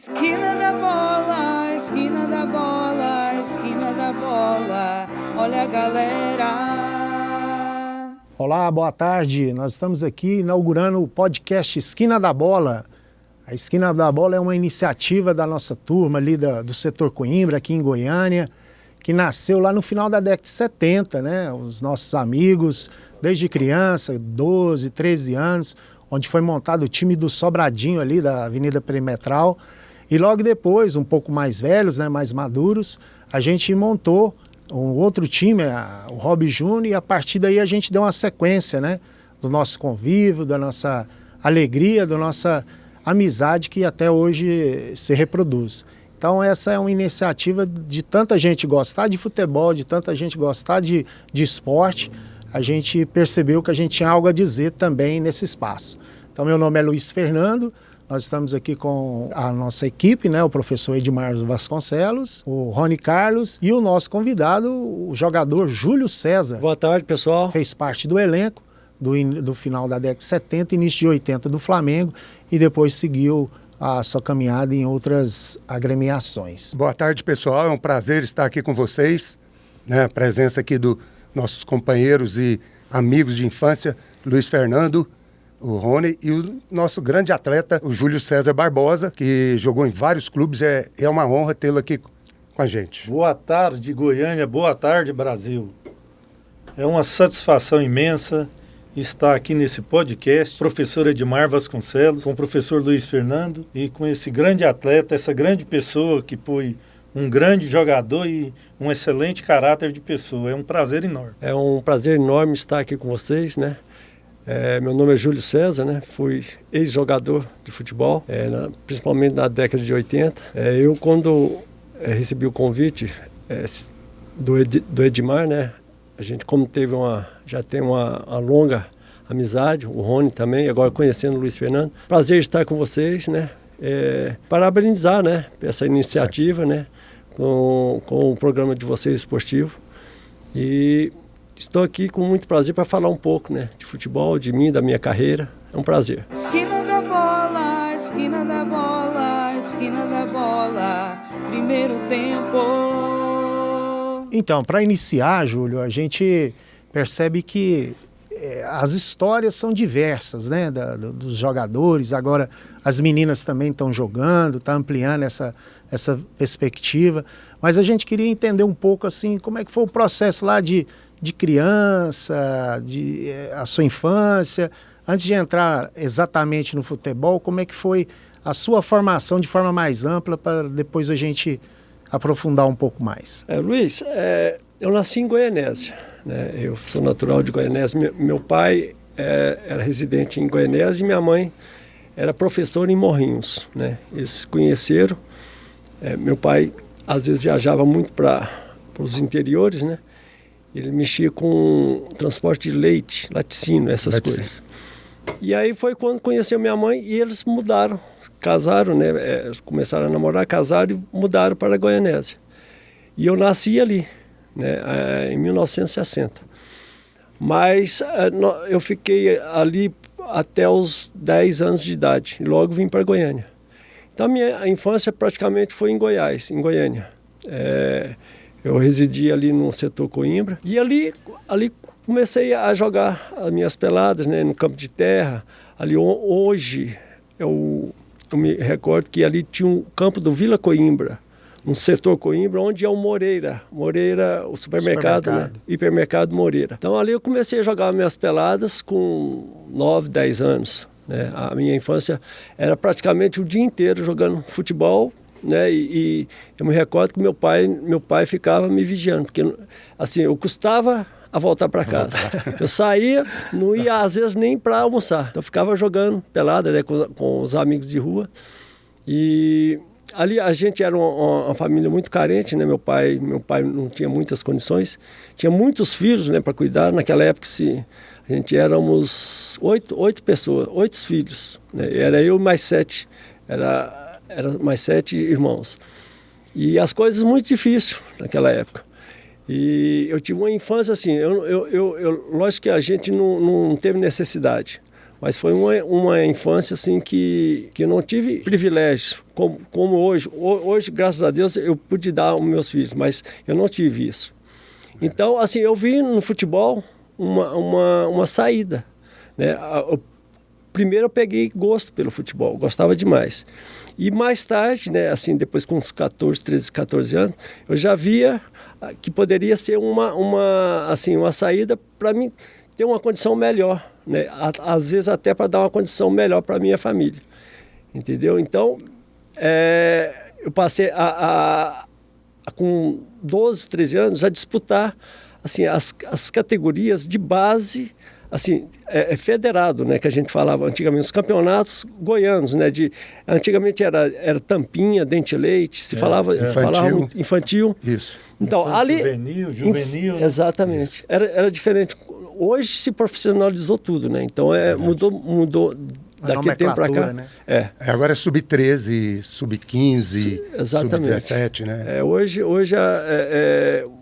Esquina da bola, esquina da bola, esquina da bola, olha a galera. Olá, boa tarde. Nós estamos aqui inaugurando o podcast Esquina da Bola. A Esquina da Bola é uma iniciativa da nossa turma ali do setor Coimbra, aqui em Goiânia, que nasceu lá no final da década de 70, né? Os nossos amigos, desde criança, 12, 13 anos, onde foi montado o time do Sobradinho ali, da Avenida Perimetral. E logo depois, um pouco mais velhos, né, mais maduros, a gente montou um outro time, o Hobby Júnior, e a partir daí a gente deu uma sequência, né, do nosso convívio, da nossa alegria, da nossa amizade que até hoje se reproduz. Então essa é uma iniciativa de tanta gente gostar de futebol, de tanta gente gostar de esporte. A gente percebeu que a gente tinha algo a dizer também nesse espaço. Então meu nome é Luiz Fernando. Nós estamos aqui com a nossa equipe, né? O professor Edmar Vasconcelos, o Rony Carlos e o nosso convidado, o jogador Júlio César. Boa tarde, pessoal. Fez parte do elenco do final da década de 70, início de 80 do Flamengo e depois seguiu a sua caminhada em outras agremiações. Boa tarde, pessoal. É um prazer estar aqui com vocês, né? A presença aqui dos nossos companheiros e amigos de infância, Luiz Fernando, o Rony e o nosso grande atleta, o Júlio César Barbosa, que jogou em vários clubes. É uma honra tê-lo aqui com a gente. Boa tarde, Goiânia. Boa tarde, Brasil. É uma satisfação imensa estar aqui nesse podcast, professor Edmar Vasconcelos, com o professor Luiz Fernando e com esse grande atleta, essa grande pessoa que foi um grande jogador e um excelente caráter de pessoa. É um prazer enorme. É um prazer enorme estar aqui com vocês, né? Meu nome é Júlio César, né? Fui ex-jogador de futebol, principalmente na década de 80. Eu, quando recebi o convite do Edmar, né? A gente, como já tem uma longa amizade, o Rony também, agora conhecendo o Luiz Fernando. Prazer estar com vocês, né? Parabenizar, né? Essa iniciativa, né? Com o programa de vocês esportivo. E estou aqui com muito prazer para falar um pouco, né, de futebol, de mim, da minha carreira. É um prazer. Esquina da bola, esquina da bola, esquina da bola, primeiro tempo. Então, para iniciar, Júlio, a gente percebe que as histórias são diversas, né, dos jogadores. Agora as meninas também estão jogando, está ampliando essa perspectiva. Mas a gente queria entender um pouco assim, como é que foi o processo lá de criança, a sua infância, antes de entrar exatamente no futebol, como é que foi a sua formação de forma mais ampla, para depois a gente aprofundar um pouco mais. Luiz, eu nasci em Goianésia, né? Eu sou natural de Goianésia. Meu pai era residente em Goianésia e minha mãe era professora em Morrinhos, né? Eles se conheceram. Meu pai às vezes viajava muito para os interiores, né? Ele mexia com transporte de leite, laticínio, essas coisas. E aí foi quando conheceu minha mãe e eles mudaram, casaram, né? Começaram a namorar, casaram e mudaram para Goianésia. E eu nasci ali, né? Em 1960. Mas eu fiquei ali até os 10 anos de idade e logo vim para Goiânia. Então a minha infância praticamente foi em Goiás, em Goiânia. Eu residi ali no setor Coimbra e ali comecei a jogar as minhas peladas, né, no campo de terra. Ali hoje eu me recordo que ali tinha um campo do Vila Coimbra, um setor Coimbra, onde é o Moreira, o supermercado. Né, hipermercado Moreira. Então ali eu comecei a jogar minhas peladas com 9, 10 anos. Né. A minha infância era praticamente o dia inteiro jogando futebol. Né, e eu me recordo que meu pai ficava me vigiando, porque assim, eu custava a voltar para casa. Eu saía, não ia às vezes nem para almoçar. Então eu ficava jogando pelada, né, com os amigos de rua. E ali a gente era uma família muito carente, né? Meu pai não tinha muitas condições. Tinha muitos filhos, né, para cuidar. Naquela época a gente éramos 8 pessoas, 8 filhos. Né? Era eu e mais 7. Era mais 7 irmãos. E as coisas muito difíceis naquela época. E eu tive uma infância assim, lógico que a gente não teve necessidade, Mas foi uma infância assim que eu não tive privilégio, como hoje. Hoje, graças a Deus, eu pude dar aos meus filhos, mas eu não tive isso. Então, assim, eu vi no futebol uma saída, né? Primeiro eu peguei gosto pelo futebol, gostava demais. E mais tarde, né, assim, depois com uns 13, 14 anos, eu já via que poderia ser uma saída para mim ter uma condição melhor, né? Às vezes até para dar uma condição melhor para a minha família, entendeu? Então, eu passei com 12, 13 anos a disputar assim, as categorias de base, assim, federado, né, que a gente falava antigamente, os campeonatos goianos, né, antigamente era tampinha, dente leite, se falava muito infantil. Isso. Então, ali Juvenil. Exatamente. Era diferente. Hoje se profissionalizou tudo, né? Então mudou daquele tempo para cá. Né? Agora é sub-13, sub-15, sub-17, né? Hoje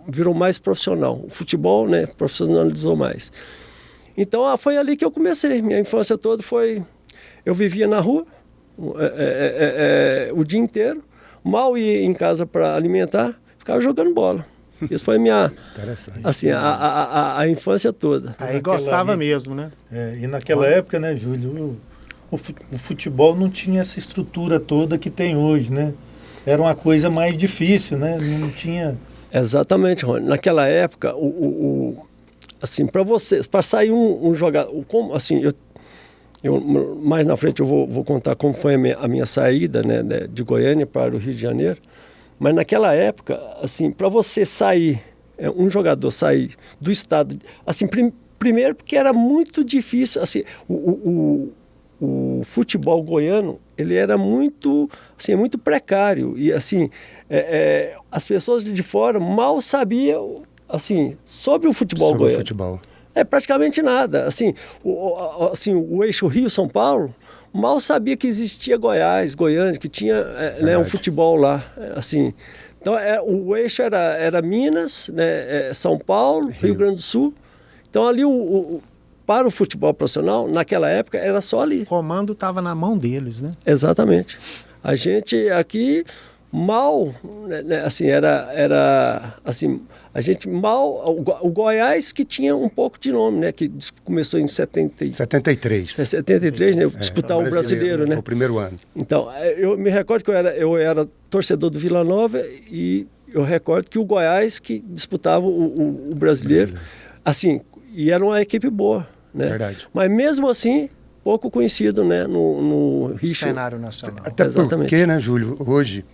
virou mais profissional. O futebol, né, profissionalizou mais. Então, foi ali que eu comecei. Minha infância toda foi... Eu vivia na rua o dia inteiro, mal ia em casa para alimentar, ficava jogando bola. Isso foi a minha... Assim, a infância toda. Aí gostava mesmo, né? E naquela época, né, Júlio, o futebol não tinha essa estrutura toda que tem hoje, né? Era uma coisa mais difícil, né? Não tinha... Exatamente, Rony. Naquela época, assim, para sair um jogador, assim, mais na frente eu vou contar como foi a minha saída, né, de Goiânia para o Rio de Janeiro, mas naquela época, assim, para você sair, um jogador sair do estado, assim, primeiro porque era muito difícil, assim, o futebol goiano, ele era muito, assim, muito precário e, assim, as pessoas de fora mal sabiam, assim, sobre o futebol goiano. O futebol. Praticamente nada. Assim, o eixo Rio-São Paulo mal sabia que existia Goiânia, que tinha né, um futebol lá. Assim. Então, o eixo era Minas, né, São Paulo, Rio Grande do Sul. Então, ali, para o futebol profissional, naquela época, era só ali. O comando estava na mão deles, né? Exatamente. A gente aqui... mal, né, assim, era assim, a gente mal, o Goiás que tinha um pouco de nome, né, que começou em 73, né, disputar o brasileiro, né? O primeiro ano. Então, eu me recordo que eu era torcedor do Vila Nova e eu recordo que o Goiás que disputava o brasileiro, assim, e era uma equipe boa, né? Verdade. Mas mesmo assim, pouco conhecido, né, no Rio. Cenário nacional. Até porque, né, Júlio, hoje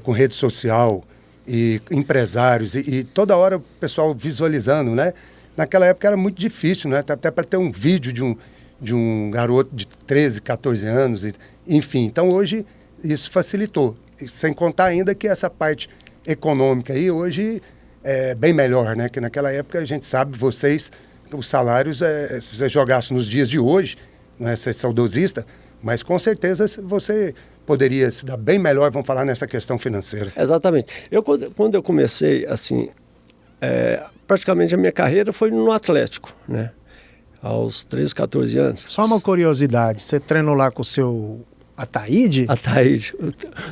com rede social e empresários e toda hora o pessoal visualizando, né? Naquela época era muito difícil, né? Até para ter um vídeo de um garoto de 13, 14 anos, enfim. Então hoje isso facilitou. E sem contar ainda que essa parte econômica aí hoje é bem melhor, né? Que naquela época a gente sabe, os salários, se você jogasse nos dias de hoje, não é ser saudosista, mas com certeza você poderia se dar bem melhor, vamos falar nessa questão financeira. Exatamente. Quando eu comecei, assim, praticamente a minha carreira foi no Atlético, né? Aos 13, 14 anos. Só uma curiosidade, você treinou lá com o seu Ataíde? Ataíde.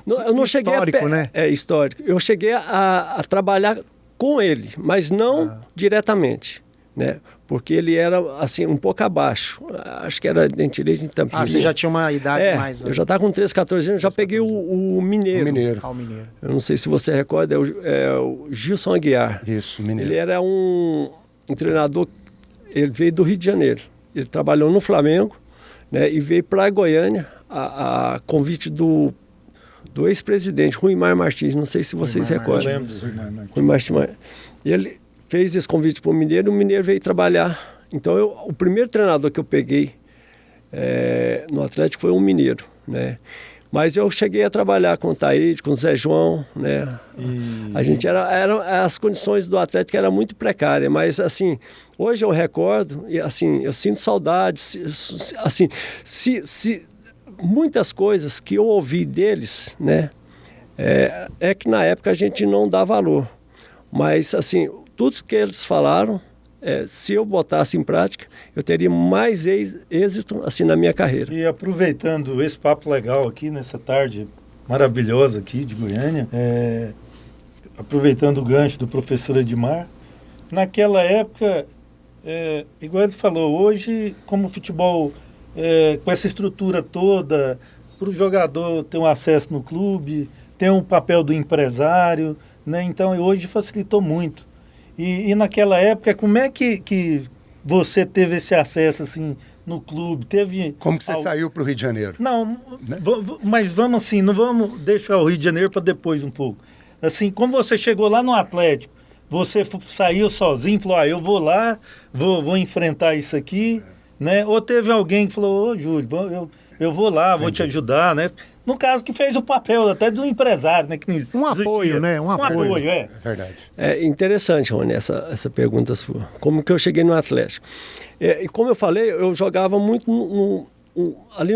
Eu não cheguei histórico, né? Histórico. Eu cheguei a trabalhar com ele, mas não diretamente, né? Porque ele era, assim, um pouco abaixo. Acho que era dente leite em Tampinha. Você já tinha uma idade mais... Eu já estava com 13, 14 anos, já peguei o Mineiro. O Mineiro. O Mineiro. Eu não sei se você recorda, é o Gilson Aguiar. Isso, Mineiro. Ele era um treinador, ele veio do Rio de Janeiro. Ele trabalhou no Flamengo, né, e veio para Goiânia a convite do ex-presidente, Rui Mar Martins. Não sei se vocês recordam. Rui Martins. Ele fez esse convite para o Mineiro, veio trabalhar. Então, o primeiro treinador que eu peguei no Atlético foi um mineiro, né? Mas eu cheguei a trabalhar com o Taíde, com o Zé João, né? A gente as condições do Atlético eram muito precárias, mas assim, hoje eu recordo e assim, eu sinto saudade, assim, se muitas coisas que eu ouvi deles, né? Que na época a gente não dá valor, mas assim, tudo que eles falaram se eu botasse em prática, eu teria mais êxito assim na minha carreira. E aproveitando esse papo legal aqui, nessa tarde maravilhosa aqui de Goiânia, aproveitando o gancho do professor Edmar, naquela época, igual ele falou, hoje, como o futebol, com essa estrutura toda, para o jogador ter um acesso no clube, ter um papel do empresário, né? Então hoje facilitou muito. E naquela época, como é que você teve esse acesso assim no clube? Como que você saiu para o Rio de Janeiro? Não, mas vamos assim, não vamos deixar o Rio de Janeiro para depois um pouco. Assim, como você chegou lá no Atlético, você saiu sozinho, falou, eu vou lá, vou enfrentar isso aqui, né? Ou teve alguém que falou, ô Júlio, eu vou lá, vou te ajudar, né? No caso, que fez o papel até do empresário, né? Que um apoio, né? Um apoio. É verdade. É interessante, Rony, essa pergunta sua. Como que eu cheguei no Atlético? E como eu falei, eu jogava muito ali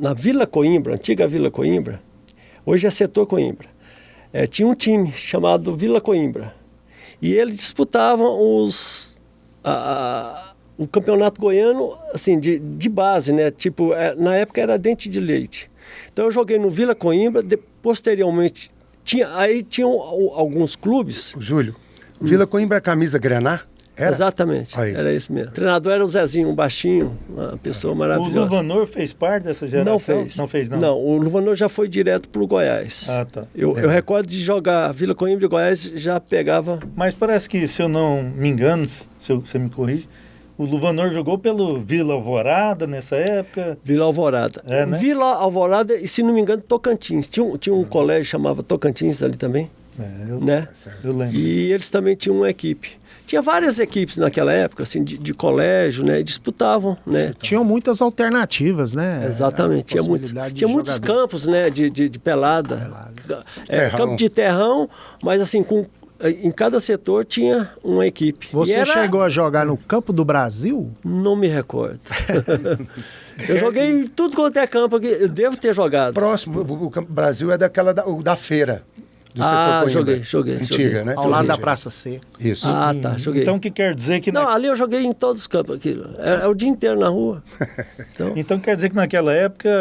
na Vila Coimbra, antiga Vila Coimbra, hoje é Setor Coimbra. Tinha um time chamado Vila Coimbra. E eles disputavam o campeonato goiano, assim, de base, né? Tipo, na época era Dente de Leite. Então eu joguei no Vila Coimbra, posteriormente tinham alguns clubes. Júlio, Vila Coimbra é camisa grená? Era? Exatamente, era isso mesmo. O treinador era o Zezinho, um baixinho, uma pessoa maravilhosa. O Luvanor fez parte dessa geração? Não fez. Não fez, não? Não, o Luvanor já foi direto para o Goiás. Ah, tá. Eu recordo de jogar Vila Coimbra e Goiás, já pegava... Mas parece que, se eu não me engano, se você me corrige, o Luvanor jogou pelo Vila Alvorada nessa época. Vila Alvorada. Né? Vila Alvorada e, se não me engano, Tocantins. Tinha um colégio que chamava Tocantins ali também. Né? Eu lembro. E eles também tinham uma equipe. Tinha várias equipes naquela época, assim, de colégio, né? E disputavam, né? Tinham muitas alternativas, né? Exatamente. Tinha muitos campos, né? De pelada. Campo de terrão, mas assim, em cada setor tinha uma equipe. Você chegou a jogar no Campo do Brasil? Não me recordo. Eu joguei em tudo quanto é campo aqui. Eu devo ter jogado. Próximo, o Campo do Brasil é daquela da feira. Do setor joguei. Antiga, né? Ao lado da Praça C. Isso. Ah, tá, joguei. Então, o que quer dizer que... Não, ali eu joguei em todos os campos. Aquilo. É o dia inteiro na rua. Então quer dizer que naquela época,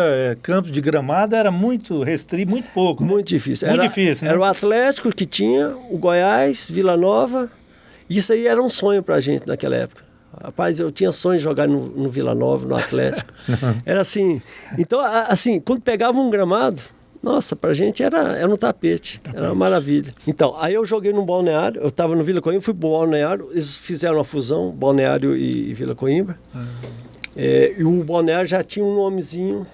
campos de gramado era muito restrito, muito pouco. Muito difícil. Muito difícil, né? Era o Atlético que tinha, o Goiás, Vila Nova. Isso aí era um sonho pra gente naquela época. Rapaz, eu tinha sonho de jogar no Vila Nova, no Atlético. Era assim... Então, assim, quando pegava um gramado... Nossa, pra gente era um tapete, era uma maravilha. Então, aí eu joguei no Balneário, eu estava no Vila Coimbra, fui pro Balneário, eles fizeram uma fusão, Balneário e Vila Coimbra. E o Balneário já tinha um nomezinho,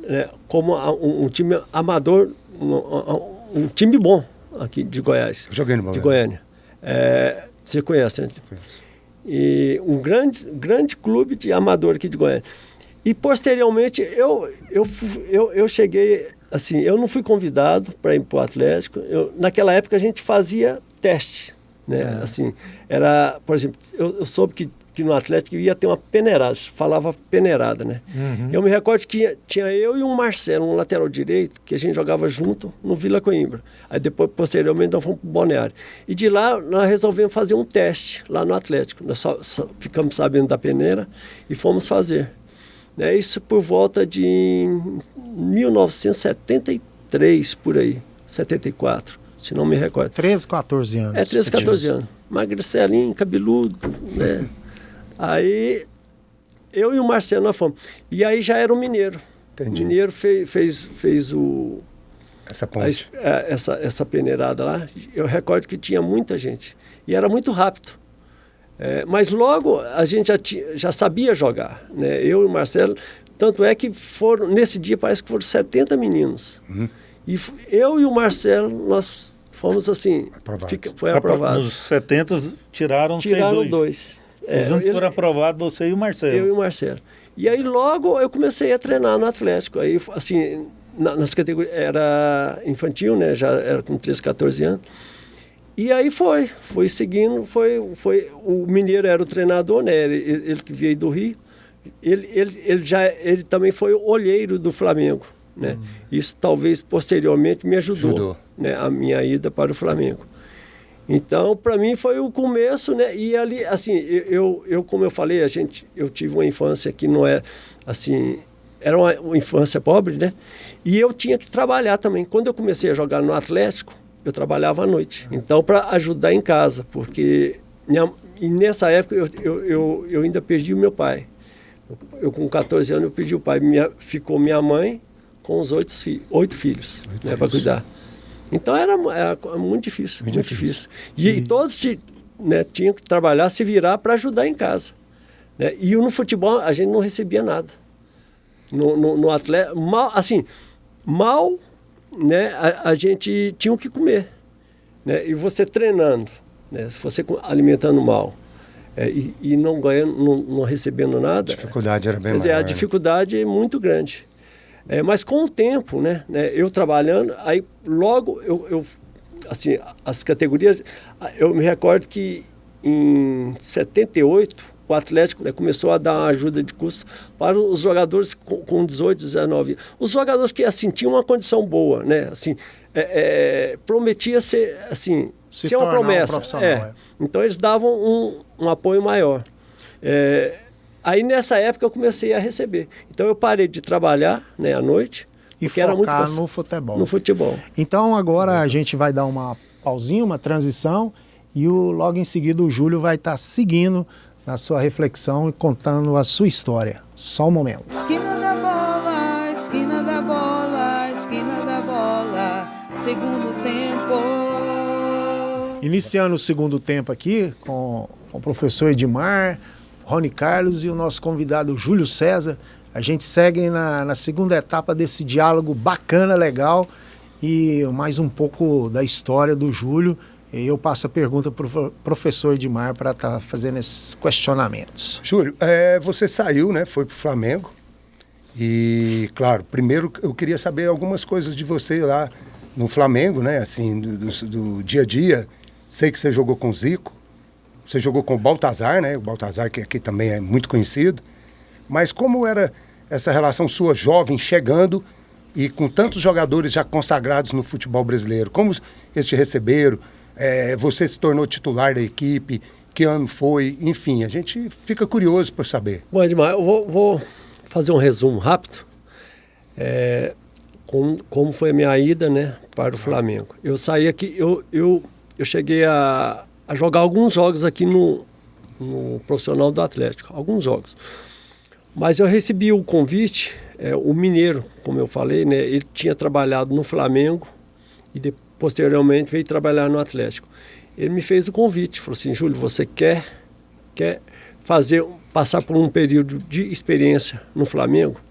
né, como um time amador, um time bom aqui de Goiás. Eu joguei no de Balneário. Goiânia. Você conhece, né? Conheço. E um grande clube de amador aqui de Goiânia. E posteriormente eu cheguei, assim, eu não fui convidado para ir para o Atlético. Naquela época a gente fazia teste, né? Assim, era, por exemplo, eu soube que no Atlético ia ter uma peneirada, falava peneirada, né? Uhum. Eu me recordo que tinha eu e um Marcelo, um lateral direito, que a gente jogava junto no Vila Coimbra. Aí depois, posteriormente, nós fomos para o Balneário. E de lá, nós resolvemos fazer um teste lá no Atlético. Nós ficamos sabendo da peneira e fomos fazer. Isso por volta de 1973, por aí, 74, se não me recordo. 13, 14 anos. 13, 14 anos. Magricelinho, cabeludo, né? Aí, eu e o Marcelo nós fomos. E aí já era o Mineiro. Entendi. O Mineiro fez Essa ponte. Essa peneirada lá. Eu recordo que tinha muita gente. E era muito rápido. Mas logo a gente já sabia jogar, né? Eu e o Marcelo, tanto é que nesse dia parece que foram 70 meninos. Uhum. E eu e o Marcelo, nós fomos assim, foi aprovado. Nos 70 tiraram dois. Os únicos foram aprovados, você e o Marcelo. Eu e o Marcelo. E aí logo eu comecei a treinar no Atlético. Aí assim, nas categorias, era infantil, né? Já era com 13, 14 anos. E aí foi seguindo, o Mineiro era o treinador, né? Ele que veio do Rio, ele também foi o olheiro do Flamengo, né? Isso talvez posteriormente me ajudou. Né? A minha ida para o Flamengo. Então, para mim foi o começo, né? E ali, assim, eu como eu falei, eu tive uma infância que não é, assim, era uma infância pobre, né? E eu tinha que trabalhar também. Quando eu comecei a jogar no Atlético, eu trabalhava à noite. Então, para ajudar em casa, porque e nessa época eu ainda perdi o meu pai. Eu com 14 anos eu perdi o pai. Ficou minha mãe com os 8 filhos, né, para cuidar. Então era muito difícil, muito difícil. E todos né, tinham que trabalhar, se virar para ajudar em casa. Né? E no futebol a gente não recebia nada. No atleta, mal, né, a gente tinha o que comer. Né? E você treinando, né, você alimentando mal e não ganhando, não recebendo nada. A dificuldade era bem maior. Quer dizer, a dificuldade é muito grande. Mas com o tempo, né, eu trabalhando, aí logo assim, as categorias, eu me recordo que em 78 o Atlético, né, começou a dar uma ajuda de custo para os jogadores com 18, 19 anos. Os jogadores que assim, tinham uma condição boa, né, assim, prometia ser, assim, ser uma promessa. Então eles davam um apoio maior. Aí nessa época eu comecei a receber. Então eu parei de trabalhar, né, à noite. E focar no futebol. No futebol. Então agora a gente vai dar uma pausinha, uma transição, e logo em seguida o Júlio vai estar seguindo na sua reflexão e contando a sua história. Só um momento. Esquina da bola, esquina da bola, esquina da bola, segundo tempo. Iniciando o segundo tempo aqui com o professor Edmar, Rony Carlos e o nosso convidado Júlio César. A gente segue na segunda etapa desse diálogo bacana, legal, e mais um pouco da história do Júlio. E eu passo a pergunta para o professor Edmar para estar fazendo esses questionamentos. Júlio, você saiu, né? Foi para o Flamengo. E, claro, primeiro eu queria saber algumas coisas de você lá no Flamengo, né? Assim, do dia a dia. Sei que você jogou com o Zico. Você jogou com o Baltazar, né? O Baltazar, que aqui também é muito conhecido. Mas como era essa relação sua jovem, chegando e com tantos jogadores já consagrados no futebol brasileiro? Como eles te receberam? Você se tornou titular da equipe? Que ano foi? Enfim, a gente fica curioso por saber. Bom, Edmar, eu vou fazer um resumo rápido. Como foi a minha ida, né, para o Flamengo. Eu saí aqui, eu cheguei a jogar alguns jogos aqui no profissional do Atlético, alguns jogos. Mas eu recebi o convite, o Mineiro, como eu falei, né, ele tinha trabalhado no Flamengo e posteriormente veio trabalhar no Atlético. Ele me fez o convite, falou assim: Júlio, você quer passar por um período de experiência no Flamengo?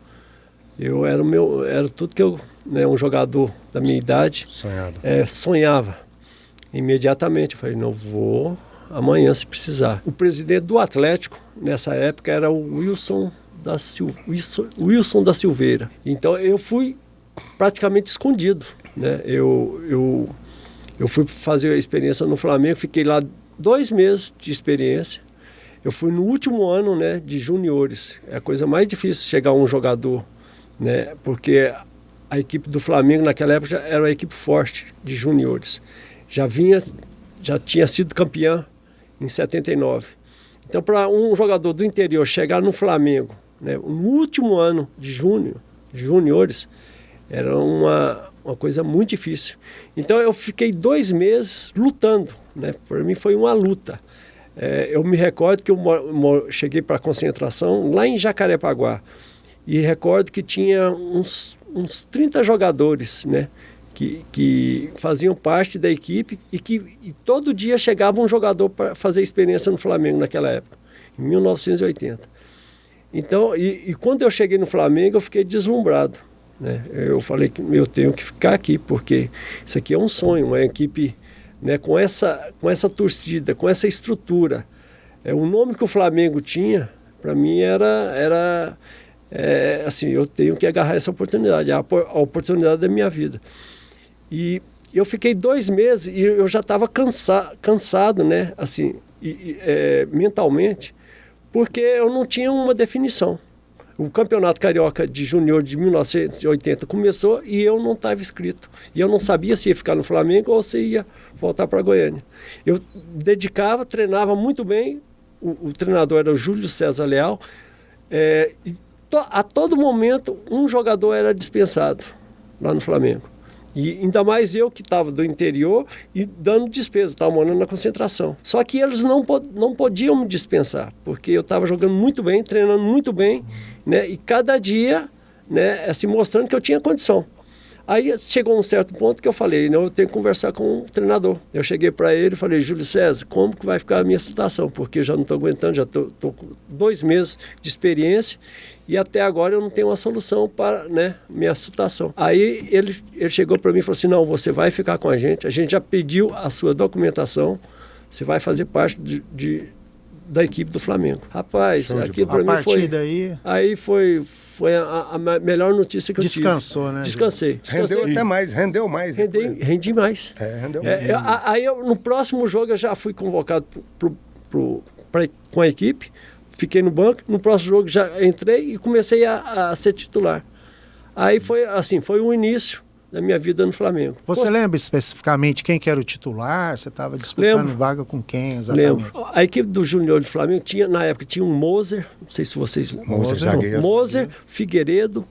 Era tudo que um jogador da minha idade sonhava. Imediatamente eu falei: não, vou amanhã se precisar. O presidente do Atlético nessa época era o Wilson da Silveira. Então eu fui praticamente escondido, né? Eu fui fazer a experiência no Flamengo, fiquei lá 2 meses de experiência. Eu fui no último ano, né, de juniores. É a coisa mais difícil chegar um jogador, né, porque a equipe do Flamengo naquela época era uma equipe forte de juniores. Já tinha sido campeã em 79. Então, para um jogador do interior chegar no Flamengo, né, no último ano de juniores, era uma coisa muito difícil. Então eu fiquei 2 meses lutando, né? Para mim foi uma luta. Eu me recordo que eu cheguei para a concentração lá em Jacarepaguá e recordo que tinha uns 30 jogadores, né? Que faziam parte da equipe e todo dia chegava um jogador para fazer experiência no Flamengo naquela época, em 1980. Então, e quando eu cheguei no Flamengo, eu fiquei deslumbrado. Né? Eu falei que eu tenho que ficar aqui, porque isso aqui é um sonho, uma equipe, né, com essa torcida, com essa estrutura. O nome que o Flamengo tinha, para mim, era assim, eu tenho que agarrar essa oportunidade, a oportunidade da minha vida. E eu fiquei 2 meses e eu já estava cansado, né, assim, mentalmente, porque eu não tinha uma definição. O Campeonato Carioca de Júnior de 1980 começou e eu não estava inscrito. E eu não sabia se ia ficar no Flamengo ou se ia voltar para Goiânia. Eu dedicava, treinava muito bem. O treinador era o Júlio César Leal. A todo momento, um jogador era dispensado lá no Flamengo. E ainda mais eu que estava do interior e dando despesa, estava morando na concentração. Só que eles não podiam me dispensar, porque eu estava jogando muito bem, treinando muito bem, né? E cada dia, né, assim, mostrando que eu tinha condição. Aí chegou um certo ponto que eu falei, não, eu tenho que conversar com o treinador. Eu cheguei para ele e falei, Júlio César, como que vai ficar a minha situação? Porque eu já não estou aguentando, já estou com 2 meses de experiência e até agora eu não tenho uma solução para, né, minha situação. Aí ele chegou para mim e falou assim, não, você vai ficar com a gente já pediu a sua documentação, você vai fazer parte da equipe do Flamengo. Rapaz, aquilo para mim foi... daí... Aí foi a melhor notícia que eu tive. Descansou, né? Descansei. Rendeu até mais, rendeu mais. Rendi mais. Rendeu mais. Aí no próximo jogo eu já fui convocado com a equipe, fiquei no banco, no próximo jogo já entrei e comecei a ser titular. Aí foi assim, foi o início da minha vida no Flamengo. Você lembra especificamente quem que era o titular? Você estava disputando vaga com quem exatamente? Lembro. A equipe do Júnior do Flamengo na época tinha um Moser, não sei se vocês lembram. Moser, Figueiredo,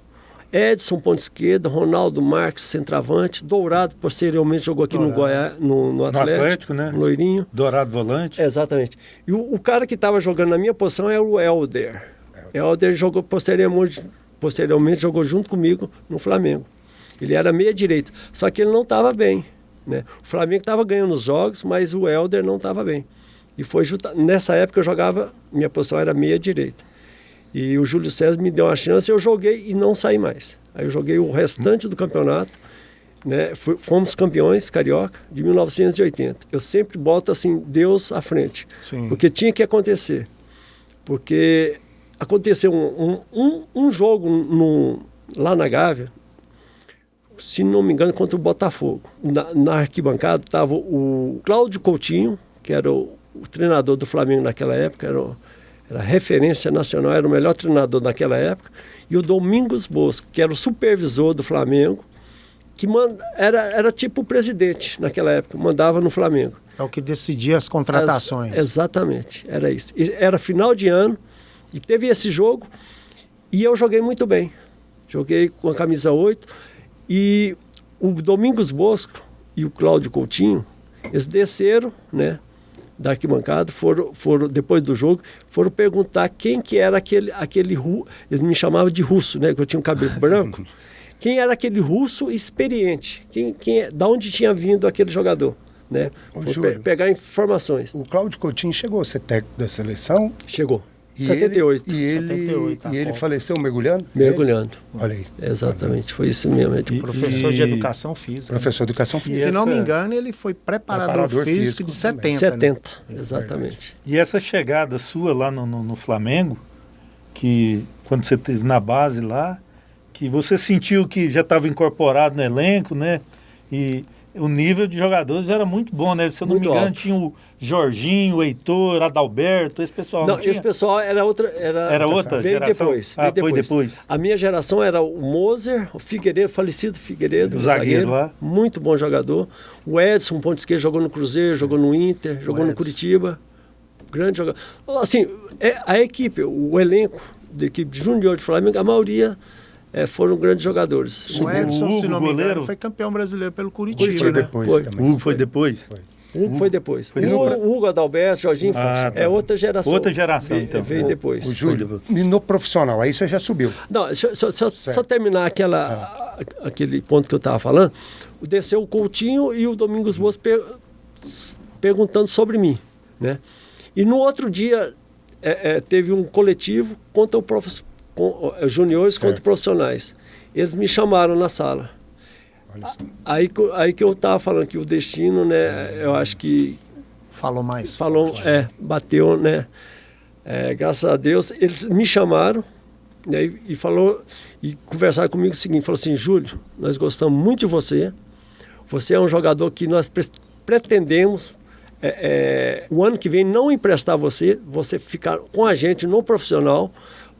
Edson, ponta esquerda, Ronaldo Marques, centroavante, Dourado, posteriormente jogou aqui no Atlético, né? Loirinho. Dourado volante. Exatamente. E o cara que estava jogando na minha posição era o Helder. Helder jogou posteriormente jogou junto comigo no Flamengo. Ele era meia-direita, só que ele não estava bem, né? O Flamengo estava ganhando os jogos, mas o Helder não estava bem. E foi nessa época eu jogava, minha posição era meia-direita. E o Júlio César me deu uma chance, eu joguei e não saí mais. Aí eu joguei o restante do campeonato, né? Fomos campeões carioca de 1980. Eu sempre boto assim, Deus à frente. Sim. Porque tinha que acontecer. Porque aconteceu um jogo lá na Gávea, se não me engano, contra o Botafogo. Na arquibancada estava o Cláudio Coutinho, que era o treinador do Flamengo naquela época, era referência nacional, era o melhor treinador naquela época, e o Domingos Bosco, que era o supervisor do Flamengo, que era tipo o presidente naquela época, mandava no Flamengo. É o que decidia as contratações. Exatamente, era isso. Era final de ano, e teve esse jogo, e eu joguei muito bem. Joguei com a camisa 8, e o Domingos Bosco e o Cláudio Coutinho, eles desceram, né, da arquibancada, foram depois do jogo, foram perguntar quem que era aquele eles me chamavam de russo, né, que eu tinha um cabelo branco, quem era aquele russo experiente, da onde tinha vindo aquele jogador, né, pegar informações. O Cláudio Coutinho chegou a ser técnico da seleção? Chegou. 78. E ele faleceu mergulhando? Mergulhando. Olha aí. Exatamente, foi isso mesmo. Professor de Educação Física. Professor de Educação Física. Se não me engano, ele foi preparador físico de 70. 70, né? exatamente. E essa chegada sua lá no Flamengo, que quando você esteve na base lá, que você sentiu que já estava incorporado no elenco, né? E o nível de jogadores era muito bom, né? Se eu não me engano, tinha o Jorginho, o Heitor, Adalberto, esse pessoal. Não, esse pessoal era outra. Era outra veio geração? Depois, foi depois. A minha geração era o Moser, o Figueiredo, falecido Figueiredo, o zagueiro lá. Muito bom jogador. O Edson, ponto esquerdo, jogou no Cruzeiro, jogou no Inter, jogou no Curitiba. Grande jogador. Assim, a equipe, o elenco da equipe de Júnior de Flamengo, a maioria foram grandes jogadores. O Edson, se não me engano, goleiro, foi campeão brasileiro pelo Curitiba, foi né? depois também. Foi depois? O Hugo foi depois. O Hugo Adalberto, Jorginho, é outra geração. Outra geração, então. Veio depois. O Júlio, e no profissional, aí você já subiu. Não, só terminar aquele ponto que eu estava falando. Desceu o Coutinho e o Domingos Bosco perguntando sobre mim, né? E no outro dia teve um coletivo contra juniores contra profissionais. Eles me chamaram na sala. Aí que eu estava falando que o destino, né, eu acho que falou mais. Bateu, né? Graças a Deus, eles me chamaram, né, e conversaram comigo o seguinte, falou assim: Júlio, nós gostamos muito de você. Você é um jogador que nós pretendemos o ano que vem não emprestar você ficar com a gente no profissional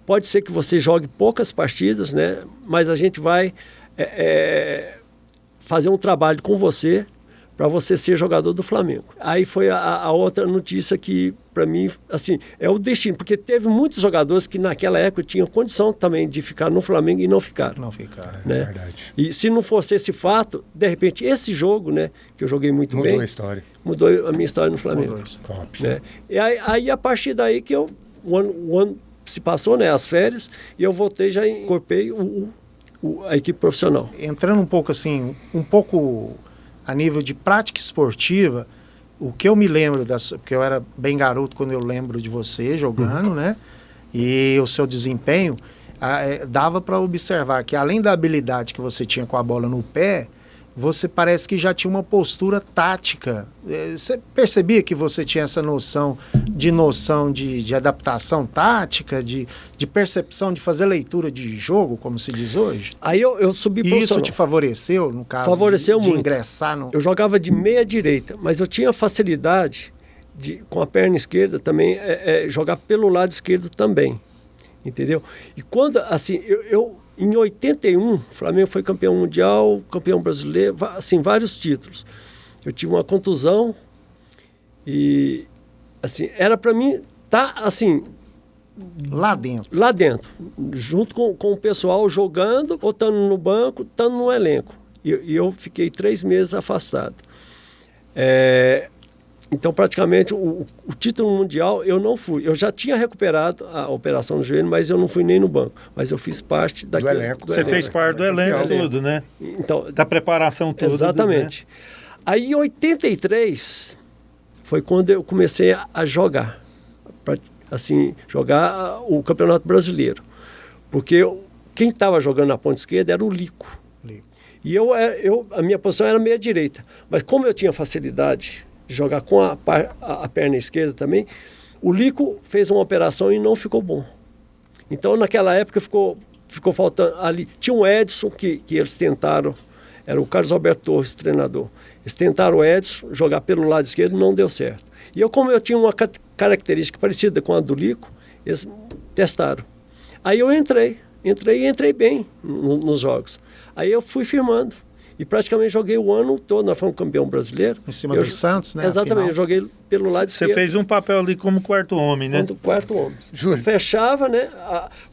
pode ser que você jogue poucas partidas, né? Mas a gente vai fazer um trabalho com você para você ser jogador do Flamengo. Aí foi a outra notícia que, para mim, assim, é o destino. Porque teve muitos jogadores que naquela época tinham condição também de ficar no Flamengo e não ficaram. Não ficaram, né? É verdade. E se não fosse esse fato, de repente, esse jogo, né, que eu joguei muito bem... Mudou a história. Mudou a minha história no Flamengo. Top. Né? E aí, a partir daí que o ano se passou, né, as férias, e eu voltei, já incorporei a equipe profissional. Entrando um pouco assim, a nível de prática esportiva, o que eu me lembro, porque eu era bem garoto quando eu lembro de você jogando, né? E o seu desempenho, dava para observar que além da habilidade que você tinha com a bola no pé, você parece que já tinha uma postura tática. Você percebia que você tinha essa noção de adaptação tática, de percepção, de fazer leitura de jogo, como se diz hoje? Aí eu subi E isso te favoreceu, no caso, favoreceu de muito. ingressar no... Eu jogava de meia direita, mas eu tinha facilidade com a perna esquerda também, jogar pelo lado esquerdo também, entendeu? E quando, assim, em 81, o Flamengo foi campeão mundial, campeão brasileiro, assim, vários títulos. Eu tive uma contusão e, assim, era para mim estar, assim... Lá dentro. Lá dentro, junto com o pessoal jogando, ou estando no banco, estando no elenco. E eu fiquei 3 meses afastado. Então, praticamente, o título mundial eu não fui. Eu já tinha recuperado a operação no joelho, mas eu não fui nem no banco. Mas eu fiz parte Do elenco. Você fez parte do elenco, tudo, né? Então, Da preparação toda. exatamente. Né? Aí, em 83, foi quando eu comecei a jogar. Assim, jogar o Campeonato Brasileiro. Porque quem estava jogando na ponta esquerda era o Lico. E a minha posição era meia-direita. Mas como eu tinha facilidade de jogar com a perna esquerda também, o Lico fez uma operação e não ficou bom. Então, naquela época, ficou faltando ali. Tinha um Edson que eles tentaram, era o Carlos Alberto Torres, treinador. Eles tentaram o Edson jogar pelo lado esquerdo, não deu certo. E como eu tinha uma característica parecida com a do Lico, eles testaram. Aí eu entrei bem nos jogos. Aí eu fui firmando. E praticamente joguei o ano todo. Nós fomos campeão brasileiro. Em cima do Santos, né? Exatamente, eu joguei pelo lado esquerdo. Você fez um papel ali como quarto homem, né? Como quarto homem. Júlio. Fechava, né?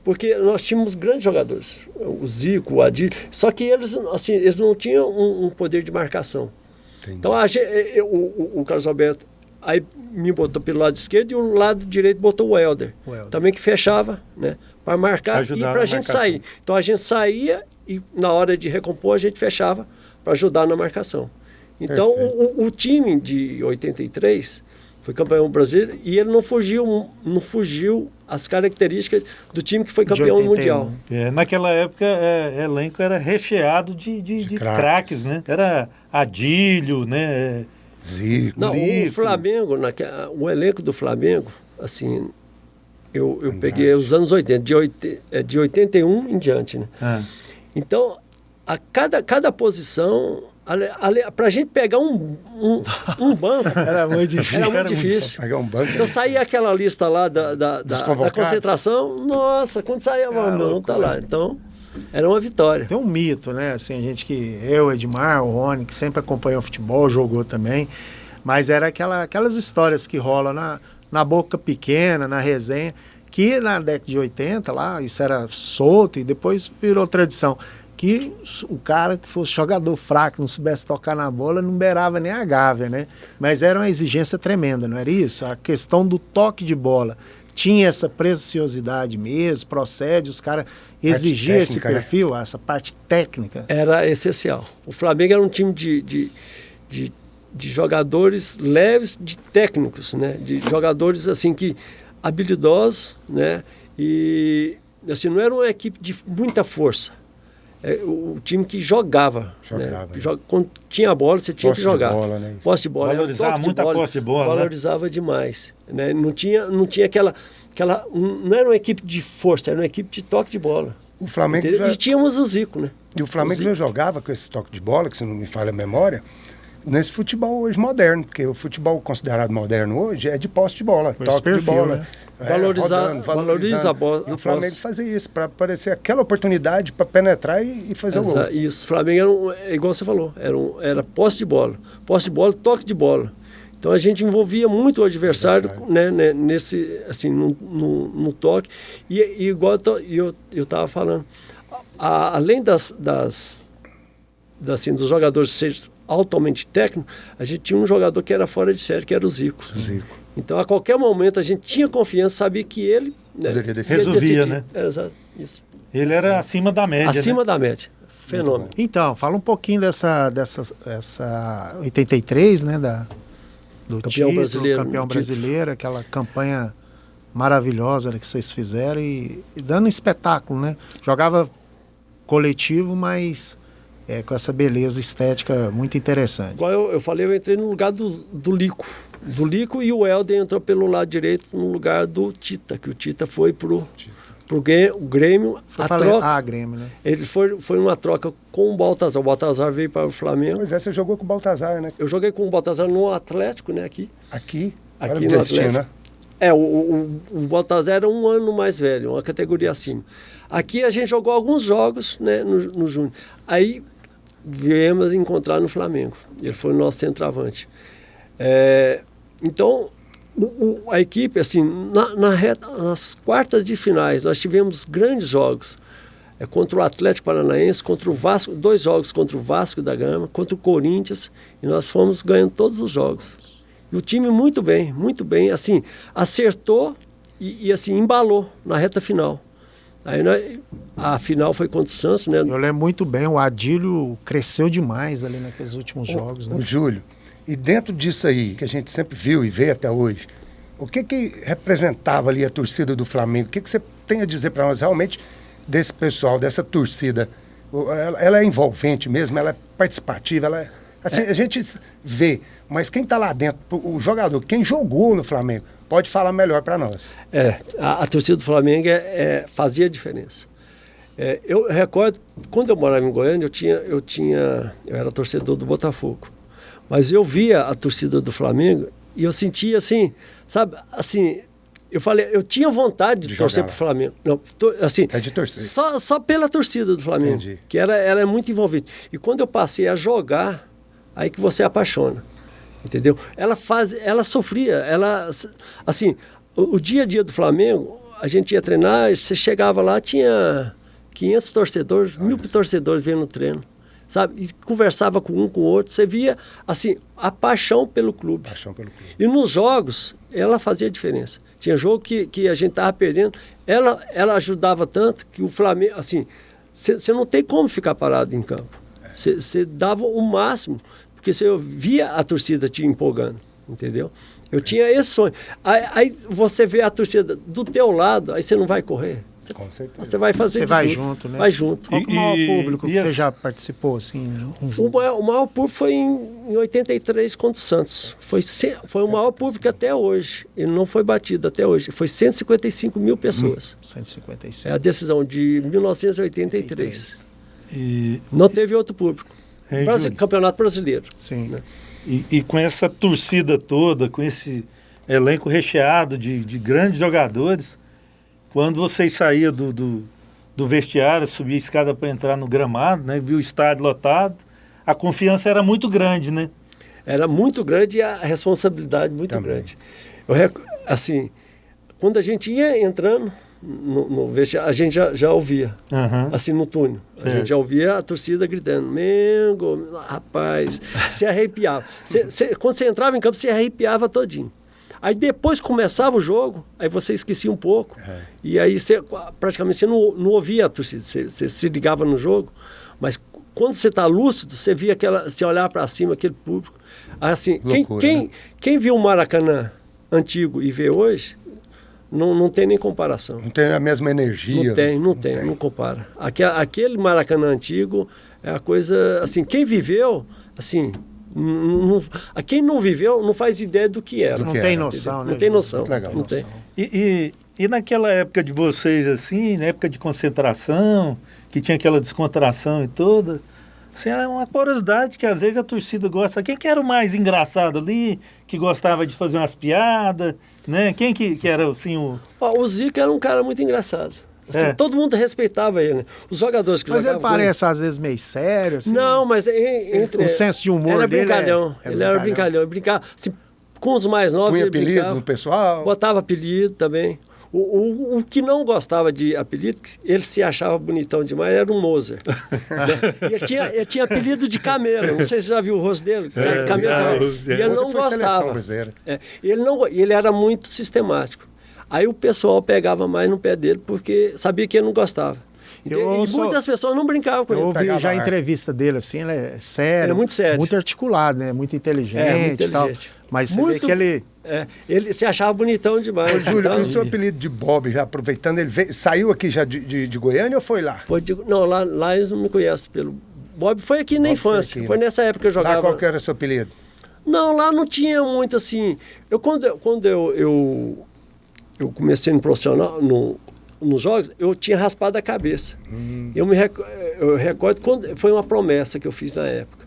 Porque nós tínhamos grandes jogadores. O Zico, o Adil. Só que eles, assim, eles não tinham um poder de marcação. Entendi. Então o Carlos Alberto aí me botou pelo lado esquerdo e o lado direito botou o Helder. Também que fechava, né? Para marcar e para a gente sair. Então a gente saía e na hora de recompor a gente fechava para ajudar na marcação. Então o time de 83 foi campeão brasileiro e ele não fugiu as características do time que foi campeão mundial. Naquela época, elenco era recheado de craques, né? Era Adílio, né? Zico. Não, o Flamengo, o elenco do Flamengo, assim, eu peguei os anos 80, de 81 em diante, né? Então, cada posição, para a gente pegar um banco, Era muito difícil. Era muito difícil. Pegar um banco. Então saía aquela lista lá da concentração, nossa, quando saía, não tá lá. Então, era uma vitória. Tem um mito, né? Assim, eu, Edmar, o Rony, que sempre acompanhou futebol, jogou também, mas era aquelas histórias que rolam na boca pequena, na resenha, que na década de 80 lá, isso era solto e depois virou tradição. Que o cara que fosse jogador fraco, não soubesse tocar na bola, não beirava nem a gávea, né? Mas era uma exigência tremenda, não era isso? A questão do toque de bola. Tinha essa preciosidade mesmo, procede, os caras exigiam esse perfil, né? Essa parte técnica. Era essencial. O Flamengo era um time de jogadores leves, de técnicos, né? De jogadores assim que habilidosos, né? E assim, não era uma equipe de muita força. O time que jogava. Né? Quando tinha a bola, você tinha que jogar. Posse de bola. Valorizava muito a posse de bola. Valorizava demais. Né? Não tinha aquela. Não era uma equipe de força, era uma equipe de toque de bola. O Flamengo E tínhamos o Zico, né? E o Flamengo já jogava com esse toque de bola, que se não me falha a memória, nesse futebol hoje moderno, porque o futebol considerado moderno hoje é de posse de bola, toque de bola, Valorizar, rodando, valoriza a bola. E o Flamengo fazia isso, para aparecer aquela oportunidade para penetrar e fazer o gol. Isso, o Flamengo era igual você falou, era posse de bola, toque de bola. Então a gente envolvia muito o adversário, né, nesse, assim, no toque. E igual eu estava falando, além assim, dos jogadores serem altamente técnicos, a gente tinha um jogador que era fora de série, que era o Zico. Então a qualquer momento a gente tinha confiança, sabia que ele, né, resolvia, né? Exato, isso. Ele era acima da média. Acima, né? da média. Fenômeno. Então, fala um pouquinho dessa 83, né, do Campeão título, brasileiro, campeão brasileiro, aquela campanha maravilhosa, né, que vocês fizeram e dando espetáculo, né? Jogava coletivo, mas com essa beleza estética muito interessante. Igual eu falei, eu entrei no lugar do Lico. Do Lico, e o Helder entrou pelo lado direito no lugar do Tita, que o Tita foi pro Grêmio. Grêmio, né? Ele foi uma troca com o Baltazar. O Baltazar veio para o Flamengo. Pois é, você jogou com o Baltazar, né? Eu joguei com o Baltazar no Atlético, né? Aqui no Atlético, né? O Baltazar era um ano mais velho, uma categoria acima. Aqui a gente jogou alguns jogos, né, no Júnior. Aí viemos encontrar no Flamengo. Ele foi o nosso centroavante. Então, a equipe, assim, nas quartas de finais, nós tivemos grandes jogos. Contra o Atlético Paranaense, contra o Vasco, 2 jogos contra o Vasco da Gama, contra o Corinthians, e nós fomos ganhando todos os jogos. E o time muito bem, assim, acertou e assim, embalou na reta final. Aí a final foi contra o Santos, né? Eu lembro muito bem, o Adílio cresceu demais ali naqueles últimos jogos, né? O Júlio, e dentro disso aí, que a gente sempre viu e vê até hoje, o que representava ali a torcida do Flamengo? O que você tem a dizer para nós realmente desse pessoal, dessa torcida? Ela é envolvente mesmo, ela é participativa, ela assim, a gente vê, mas quem está lá dentro, o jogador, quem jogou no Flamengo, pode falar melhor para nós. A torcida do Flamengo fazia diferença. Eu recordo, quando eu morava em Goiânia, eu era torcedor do Botafogo. Mas eu via a torcida do Flamengo e eu sentia assim, sabe, assim, eu falei, eu tinha vontade de torcer para o Flamengo. Não, assim, de torcer. Só pela torcida do Flamengo. Entendi. Que ela é muito envolvente. E quando eu passei a jogar, aí que você apaixona. Entendeu? Ela sofria, assim, o dia a dia do Flamengo, a gente ia treinar, você chegava lá, tinha 500 torcedores, 1000 torcedores vendo o treino, sabe? E conversava com um, com o outro, você via, assim, a paixão pelo clube. E nos jogos, ela fazia diferença. Tinha jogo que a gente estava perdendo, ela ajudava tanto que o Flamengo, assim, você não tem como ficar parado em campo. Você dava o máximo, porque você via a torcida te empolgando, entendeu? Eu tinha esse sonho. Aí você vê a torcida do teu lado, aí você não vai correr. Com certeza. Você vai fazer Você vai junto, né? Vai junto. Qual que é o maior público que você já participou, assim? O maior público foi em 83 contra o Santos. Foi o maior público até hoje. Ele não foi batido até hoje. Foi 155 mil pessoas. 155. É a decisão de 1983. Não teve outro público. Campeonato Brasileiro. Sim. Né? E com essa torcida toda, com esse elenco recheado de grandes jogadores, quando vocês saíam do vestiário, subia a escada para entrar no gramado, né, viu o estádio lotado, a confiança era muito grande, né? Era muito grande e a responsabilidade muito grande. Assim, quando a gente ia entrando no vestiário, a gente já ouvia, assim, no túnel. Certo. A gente já ouvia a torcida gritando, Mengo, rapaz, se arrepiava. Quando você entrava em campo, você arrepiava todinho. Aí depois começava o jogo, aí você esquecia um pouco, e aí praticamente você não ouvia a torcida, você se ligava no jogo, mas quando você está lúcido, você via você olhar para cima, aquele público. Assim, quem viu o Maracanã antigo e vê hoje, não tem nem comparação. Não tem a mesma energia. Não compara. Aquele Maracanã antigo é a coisa, assim, quem viveu, assim... quem não viveu não faz ideia do que era. Não tem noção, né? Não tem noção. Legal. Não tem. E naquela época de vocês, assim, na época de concentração, que tinha aquela descontração e toda, Assim, é uma curiosidade que às vezes a torcida gosta. Quem que era o mais engraçado ali, que gostava de fazer umas piadas, né? Quem que era assim o... Ó, o Zico era um cara muito engraçado. Assim, todo mundo respeitava ele, né? Os jogadores que Mas ele jogavam com parece às vezes meio sério, assim. Não, mas entre... O senso de humor era dele brincalhão. é Ele era brincalhão. Ele brincava, assim, com os mais novos, Punha ele apelido brincava, no pessoal. botava apelido também. O que não gostava de apelido, ele se achava bonitão demais, era o Moser. Né? Ele tinha apelido de camelo, não sei se você já viu o rosto dele. Camelo. E ele não gostava. Ele era muito sistemático. Aí o pessoal pegava mais no pé dele porque sabia que ele não gostava. E muitas pessoas não brincavam com ele. Eu ouvi já a entrevista dele, assim, ele é sério. Ele é muito sério. Muito articulado, né? Muito inteligente, muito e tal. inteligente. Mas você vê que ele... ele se achava bonitão demais. Ô, Júlio, Então, o seu apelido de Bob, já aproveitando, ele saiu aqui já de Goiânia ou foi lá? não, lá eles não me conhecem pelo... Bob foi aqui na infância. Foi aqui, foi nessa época que eu jogava. Lá qual que era o seu apelido? Não, lá não tinha muito assim... Quando eu comecei no profissional, nos jogos, eu tinha raspado a cabeça. Eu recordo quando foi uma promessa que eu fiz na época.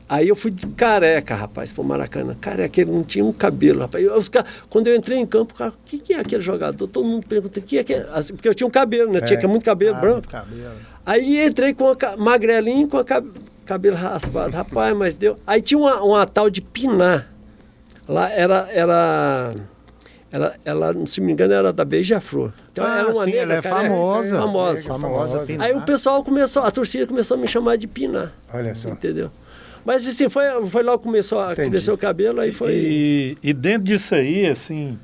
Aí eu fui de careca, rapaz, pro Maracanã. Careca, ele não tinha um cabelo, rapaz. Quando eu entrei em campo, cara, o que é aquele jogador? Todo mundo pergunta, o que é aquele? Assim, porque eu tinha um cabelo, né? Tinha muito cabelo branco. Muito cabelo. Aí entrei com magrelinho, com cabelo raspado. Rapaz, mas deu. Aí tinha uma tal de Piná. Lá ela, se não me engano, era da Beija-Flor. Então, era uma sim, negra, ela é careca, famosa. Piná. Aí o pessoal a torcida começou a me chamar de Piná. Olha só. Entendeu? Mas assim, foi lá que começou a crescer o cabelo, aí foi... E dentro disso aí, assim,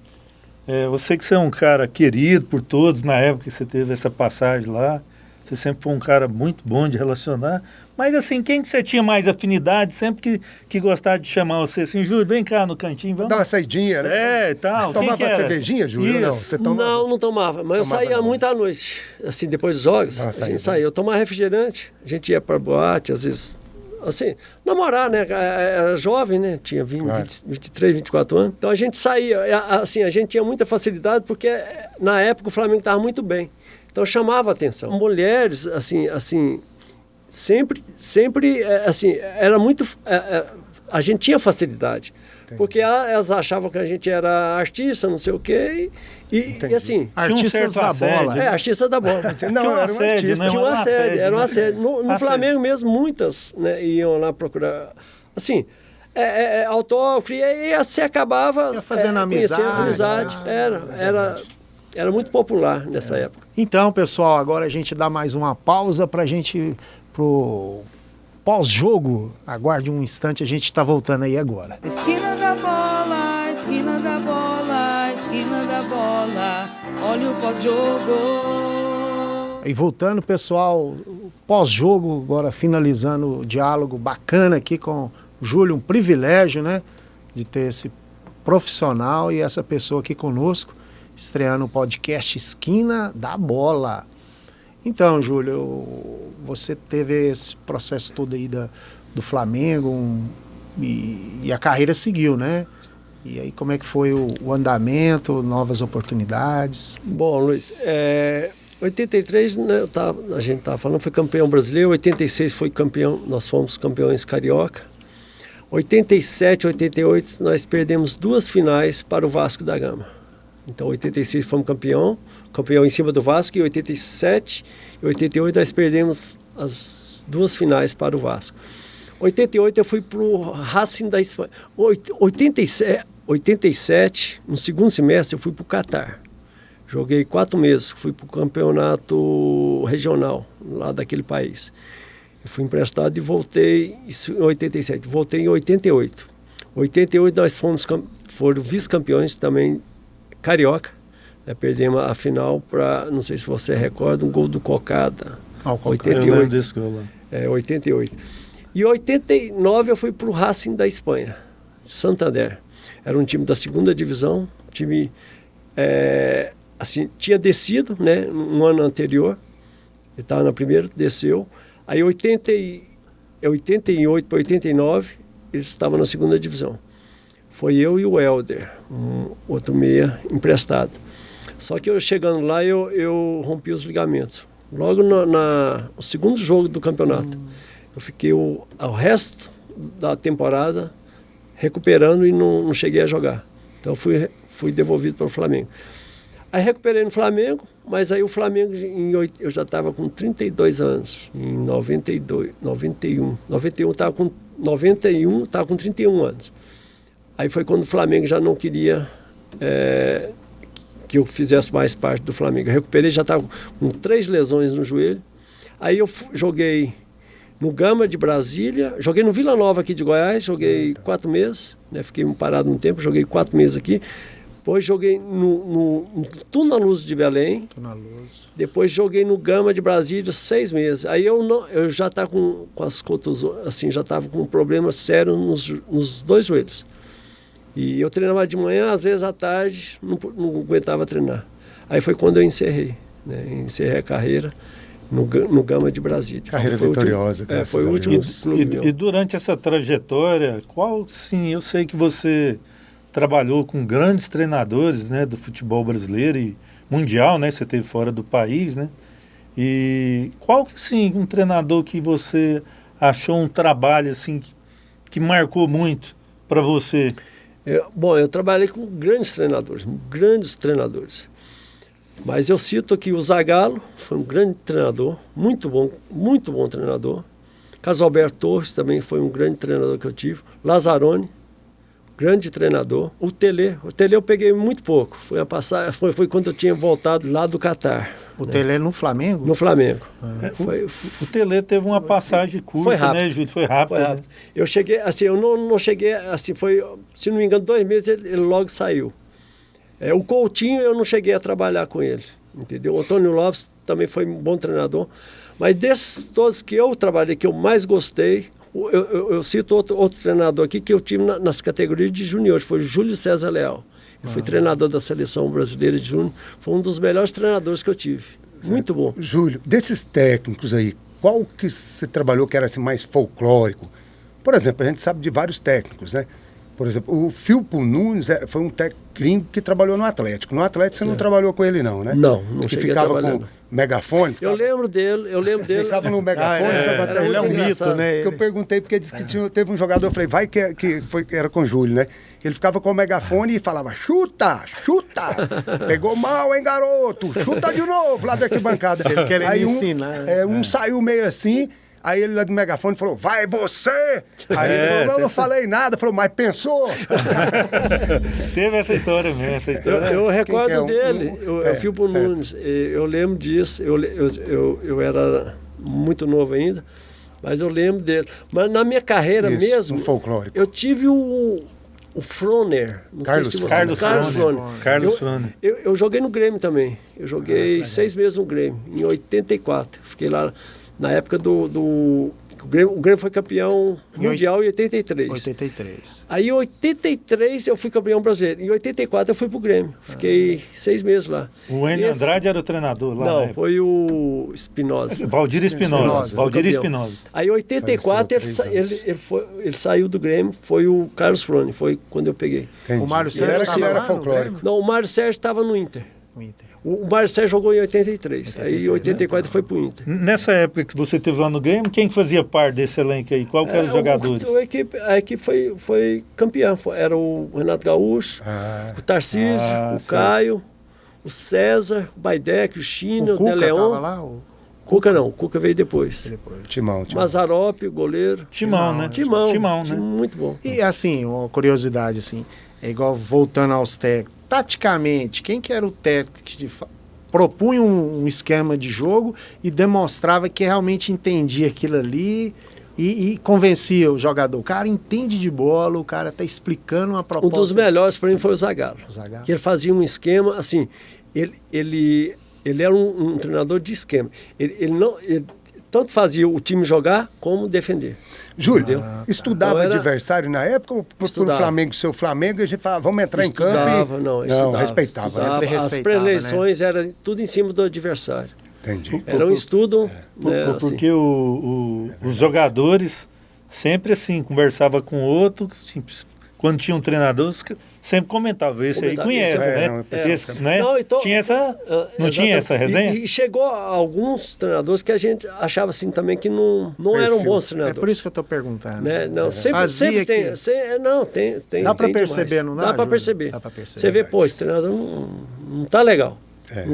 eu sei que você é um cara querido por todos na época que você teve essa passagem lá. Você sempre foi um cara muito bom de relacionar. Mas assim, quem que você tinha mais afinidade, sempre que gostava de chamar você assim, Júlio, vem cá no cantinho, vamos... Dá uma saidinha, né? E tal. Tomava Quem que era? cervejinha, Júlio? Isso. Não, você tomava? Não tomava, mas eu saía não. muito à noite. Assim, depois dos jogos, a gente saía. Eu tomava refrigerante, a gente ia pra boate, às vezes... Assim, namorar, né? Era jovem, né? Tinha 23, 24 anos. Então a gente saía, assim, a gente tinha muita facilidade porque na época o Flamengo estava muito bem. Então chamava a atenção. Mulheres, assim, sempre, assim, era muito... a gente tinha facilidade. Entendi. Porque elas achavam que a gente era artista, não sei o quê, e assim... Artistas da bola. Artista da bola. Não, era um artista. Tinha uma sede, era uma sede. No Flamengo mesmo, muitas, né, iam lá procurar... Assim, autógrafo, e você acabava... Ia fazendo amizade. Era muito popular nessa época. Então, pessoal, agora a gente dá mais uma pausa para a gente ir pro pós-jogo. Aguarde um instante, a gente está voltando aí agora. Esquina da bola, esquina da bola, esquina da bola. Olha o pós-jogo. E voltando, pessoal, pós-jogo, agora finalizando o diálogo bacana aqui com o Júlio, um privilégio, né, de ter esse profissional e essa pessoa aqui conosco, estreando o podcast Esquina da Bola. Então, Júlio, você teve esse processo todo aí do Flamengo e a carreira seguiu, né? E aí como é que foi o andamento, novas oportunidades? Bom, Luiz, 83, né, a gente estava falando, foi campeão brasileiro, 86 foi campeão, nós fomos campeões carioca. 87, 88, nós perdemos 2 finais para o Vasco da Gama. Então, 86 fomos campeão em cima do Vasco, e 87 e 88 nós perdemos as 2 finais para o Vasco. 88 eu fui para o Racing da Espanha. 87, no segundo semestre, eu fui para o Catar. Joguei 4 meses, fui para o campeonato regional lá daquele país. Eu fui emprestado e voltei em 87. Voltei em 88. 88 nós foram vice-campeões também carioca. Perdemos a final para, não sei se você recorda, um gol do Cocada. 88. Eu lembro desse gol lá. 88. E em 89 eu fui para o Racing da Espanha, Santander. Era um time da segunda divisão, time assim, tinha descido, né, no ano anterior. Ele estava na primeira, desceu. Aí 88 para 89, eles estavam na segunda divisão. Foi eu e o Helder, um outro meia emprestado. Só que eu chegando lá, eu rompi os ligamentos. Logo no segundo jogo do campeonato. eu fiquei ao resto da temporada recuperando e não cheguei a jogar. Então fui devolvido para o Flamengo. Aí recuperei no Flamengo, mas aí o Flamengo, eu já estava com 32 anos, em 91 estava com 31 anos. Aí foi quando o Flamengo já não queria que eu fizesse mais parte do Flamengo. Eu recuperei, já estava com 3 lesões no joelho. Aí eu joguei no Gama de Brasília, joguei no Vila Nova aqui de Goiás, joguei 4 meses, né? Fiquei parado um tempo, joguei 4 meses aqui. Depois joguei no Tuna-Luz de Belém. Tuna-Luz. Depois joguei no Gama de Brasília 6 meses. Aí eu já estava com as contusões, assim, já estava com um problema sério nos 2 joelhos. E eu treinava de manhã, às vezes à tarde, não aguentava treinar. Aí foi quando eu encerrei, né? Encerrei a carreira no Gama de Brasília. Carreira vitoriosa, graças foi o a último Deus. clube meu. E durante essa trajetória, sim, eu sei que você trabalhou com grandes treinadores, né, do futebol brasileiro e mundial, né? Você esteve fora do país, né? E qual que, sim, um treinador que você achou um trabalho assim que marcou muito para você? Eu trabalhei com grandes treinadores. Mas eu cito aqui o Zagallo, foi um grande treinador, muito bom treinador. Carlos Alberto Torres também foi um grande treinador que eu tive. Lazzaroni, grande treinador. O Tele eu peguei muito pouco. Foi quando eu tinha voltado lá do Catar. O Tele no Flamengo? No Flamengo. O Tele teve uma passagem curta, né, Júlio? Foi rápido. Né? Eu cheguei, assim, eu não cheguei, assim, foi, se não me engano, 2 meses ele logo saiu. O Coutinho eu não cheguei a trabalhar com ele, entendeu? O Antônio Lopes também foi um bom treinador. Mas desses todos que eu trabalhei, que eu mais gostei, eu cito outro treinador aqui que eu tive nas categorias de juniores, foi o Júlio César Leal. Eu fui treinador da seleção brasileira de júnior, foi um dos melhores treinadores que eu tive. Certo. Muito bom. Júlio, desses técnicos aí, qual que você trabalhou que era assim, mais folclórico? Por exemplo, a gente sabe de vários técnicos, né? Por exemplo, o Filpo Nunes foi um técnico que trabalhou no Atlético. No Atlético você não trabalhou com ele não, né? Não que cheguei ficava a trabalhar. Com megafone. Eu lembro dele. Ficava no megafone. Ele é um mito, né? Eu perguntei porque disse que teve um jogador, eu falei, que era com o Júlio, né? Ele ficava com o megafone e falava, chuta! Pegou mal, hein, garoto? Chuta de novo lá da arquibancada. Ele querendo ensinar. Um saiu meio assim, aí ele lá do megafone falou, vai você! Aí ele falou, eu não falei nada. Falou, mas pensou? Teve essa história mesmo, Eu recordo dele, o Filpo Nunes. Eu lembro disso, eu era muito novo ainda, mas eu lembro dele. Mas na minha carreira mesmo, um folclórico. eu tive o Froner, Carlos Froner. Eu joguei no Grêmio também. Eu joguei 6 meses no Grêmio, em 84. Fiquei lá na época o Grêmio foi campeão mundial em 83. Aí em 83 eu fui campeão brasileiro. Em 84 eu fui pro Grêmio. Fiquei 6 meses lá. O Enio Andrade era o treinador lá? Não, foi o Espinosa. Valdir Espinosa. Aí em 84 ele saiu do Grêmio, foi o Carlos Frone, foi quando eu peguei. Entendi. O Mário Sérgio era folclórico. Não, o Mário Sérgio estava no Inter. O Mário Sérgio jogou em 83. Aí em 84 foi pro Inter. Nessa época que você esteve lá no Grêmio, quem que fazia parte desse elenco aí? Qual que eram os jogadores? A equipe foi campeã. Era o Renato Gaúcho, o Tarcísio, o Caio, o César, o Baidec, o China, o Deleon. Tava lá, Cuca não, o Cuca veio depois. Timão. Mazarope, o goleiro. Timão, né? Timão, né? Muito bom. E assim, uma curiosidade, assim, é igual voltando aos técnicos. Taticamente, quem que era o técnico que propunha um esquema de jogo e demonstrava que realmente entendia aquilo ali e convencia o jogador? O cara entende de bola, o cara está explicando uma proposta. Um dos melhores para mim foi o Zagallo. Que ele fazia um esquema, assim, ele era um treinador de esquema. Ele tanto fazia o time jogar como defender. Júlio, estudava então adversário na época ou pro Flamengo, seu Flamengo, a gente falava, vamos entrar em campo e... Não, respeitava. As preleições, né? Eram tudo em cima do adversário. Entendi. Era um estudo... Porque os jogadores sempre assim, conversavam com o outro, assim, quando tinha um treinador, sempre comentava, esse aí Comentava, conhece, esse né? não, Esse, né? Não, então, tinha essa, não tinha essa resenha? E chegou a alguns treinadores que a gente achava assim também que não eram Perfil. bons É treinadores. por isso que eu estou perguntando. Né? Não, sempre Fazia tem. que- Não, tem. Dá para tem perceber, demais. não dá? Dá para Júlio? perceber. Dá para perceber. Você vê, Verdade. pô, esse treinador não tá legal. É.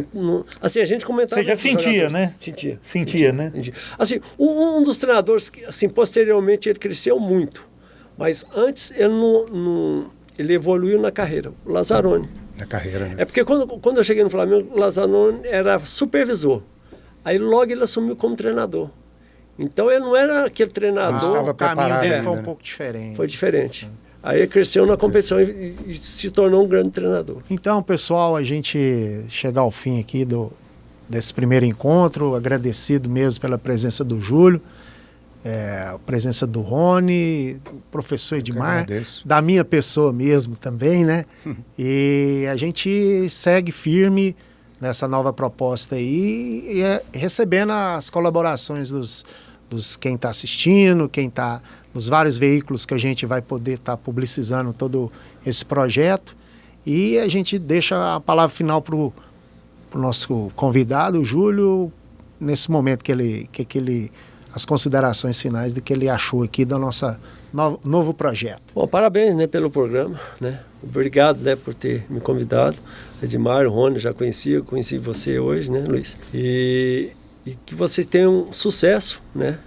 Assim, a gente comentava. Você já com os sentia, jogadores. né? Sentia, né? Assim, um dos treinadores, que, assim, posteriormente ele cresceu muito, mas antes ele ele evoluiu na carreira, o Lazzaroni. Na carreira, né? É porque quando eu cheguei no Flamengo, o Lazzaroni era supervisor. Aí logo ele assumiu como treinador. Então ele não era aquele treinador. Não estava O caminho preparado dele ainda, foi um né? pouco diferente. Foi diferente. Aí ele cresceu na competição e se tornou um grande treinador. Então, pessoal, a gente chega ao fim aqui desse primeiro encontro, agradecido mesmo pela presença do Júlio, a presença do Rony, do professor Edmar, agradeço. da minha pessoa mesmo também, né? E a gente segue firme nessa nova proposta aí, recebendo as colaborações dos quem está assistindo, quem está nos vários veículos que a gente vai poder estar publicizando todo esse projeto. E a gente deixa a palavra final para o nosso convidado, o Júlio, nesse momento as considerações finais do que ele achou aqui do nosso novo projeto. Bom, parabéns, né, pelo programa, né? Obrigado, né, por ter me convidado. Edmar, o Rony, já conheci você hoje, né, Luiz? E que vocês tenham sucesso, né?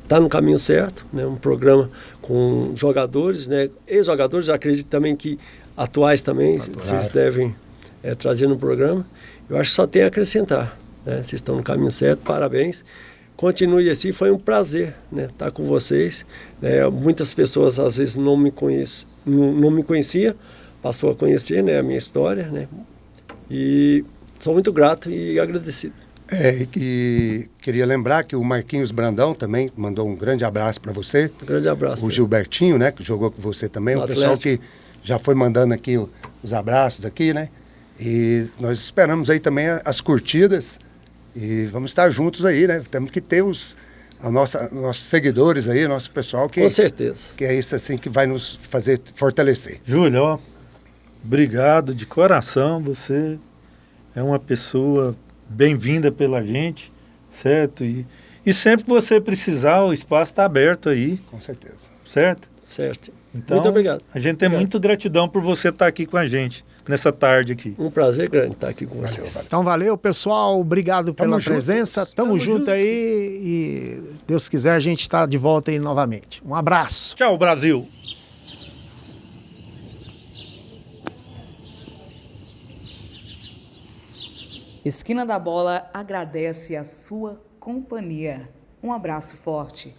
Tá no caminho certo, né? Um programa com jogadores, né? Ex-jogadores, acredito também que atuais também, vocês devem trazer no programa. Eu acho que só tem a acrescentar, né? Vocês estão no caminho certo, parabéns. Continue assim, foi um prazer, né, estar com vocês. Né? Muitas pessoas às vezes não me conhecia, passou a conhecer, né, a minha história, né? E sou muito grato e agradecido. E queria lembrar que o Marquinhos Brandão também mandou um grande abraço para você. Um grande abraço. O Gilbertinho, né, que jogou com você também. No O pessoal Atlético. que já foi mandando aqui os abraços aqui, né? E nós esperamos aí também as curtidas e vamos estar juntos aí, né? Temos que ter nossos seguidores aí, nosso pessoal Com certeza. que é isso assim que vai nos fazer fortalecer. Júlio, ó, obrigado de coração, você é uma pessoa bem-vinda pela gente, certo? E sempre que você precisar, o espaço está aberto aí, Com certeza. certo? Certo. Então, Muito obrigado. A gente tem Obrigado. muita gratidão por você estar aqui com a gente, nessa tarde aqui. Um prazer grande estar aqui com vocês. Então valeu, pessoal, obrigado pela junto. presença, tamo junto aí e Deus quiser a gente está de volta aí novamente. Um abraço. Tchau, Brasil! Esquina da Bola agradece a sua companhia. Um abraço forte.